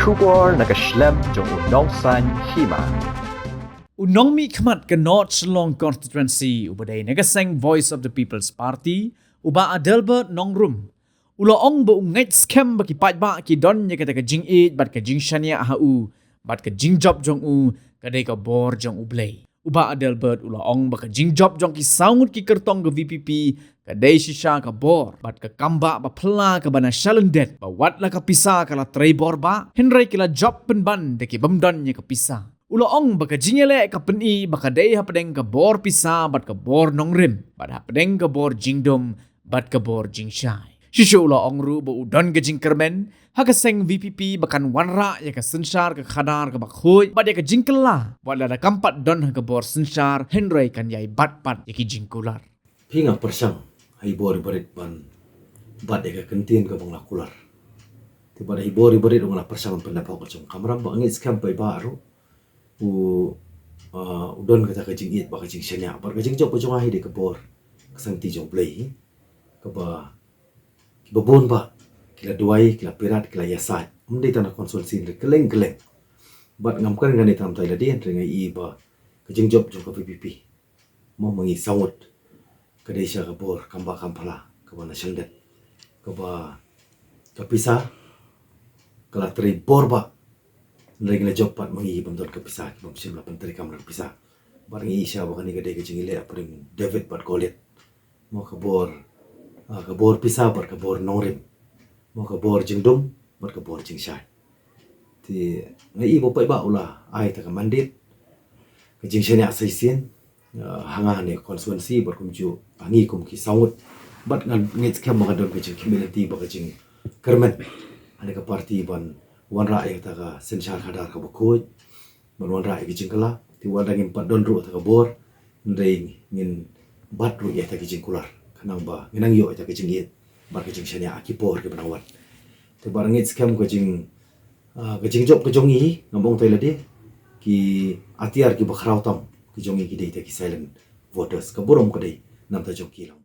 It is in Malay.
Shubor nakaslem jong unong san hima. Unong mi khmat ka North Shillong constituency ubadai nagaseng Voice of the People's Party uba Adelbert Nongrum. Ulaong ba ungait scam baki patba ki don nya kata ka jing it bat ka jing shania hau bat ka jing job jong u kadai ka bor jong ublay. Uba Adelbert ulaong ba ka jing job jong ki saungut ki kertong ka VPP kadai shisha ka bor bat ka kamba ba pla ka bana shalundet ba wat la ka pisa kala tray bor ba henry kila job penban de ki bamdon nya ka pisa. Ulaong baka jingele ka peni baka day hapadeng ka bor pisa bat ka bor nongrim bat hapadeng ka bor jingdom bat ka bor jingshai. Shisho ulaong ru ba udon ka jingkermen hagaseng VPP bakan wanra ya ka sensar ka khadar ka bakhoy bat ya ka jingkela wala da kampat don ka bor sensar henry kan yai bat ya ki jingkular. Pinga persang hibori barit ban bat ya ka kentin ka bang lakular. Tiba da hibori barit ngala persang pendapat ko chung kamram ba ngit scam pai baru udon kata kajing it ba kajing shanya ba kajing job pujung ahi de kabor kasang ti jong play ka ba babon ba kila duai kila pirat kila yasat mendai tanah konsulsin de keleng bat ngamkan ngani tam tai la den rengai i ba kajing job jong ka PPP mo mangi sawut ka desha kabor kamba kampala ka ba nasiondet ka ba kapisa kala tri borba lagi na job pat mangi bamdon ka pisa ki bamsim la pentri kamra pisa barang isya bakani ka de ka jingile apring David pat kolet mo ka bor pisa bar ka bor norim mo ka bor jingdum bar ka bor jingshai ti ngai bo pai ba ula ai ta ka mandit ka jingshania saisin hanga ne konstituensi bar kumju angi kum ki saut bat ngan ngit kam ma don ka jing community ba ka jing kermen ane ka parti ban wan rakyat ta ka sensar hadar ka bakoi ban wan rakyat ki jingkala ti wan dangin pat don ru ta ka bor ndai ngin bat ru ya ta ki jingkular kanang ba nginang yo ta ki jingit bar ki jingshania akipor ki banawat ti bar ngit scam ka jing job ka jongi ngambong tai lade ki atiar ki bakhrau tam ki jongi ki dei ta ki silent voters ka borom ka dei nam ta jok ki lang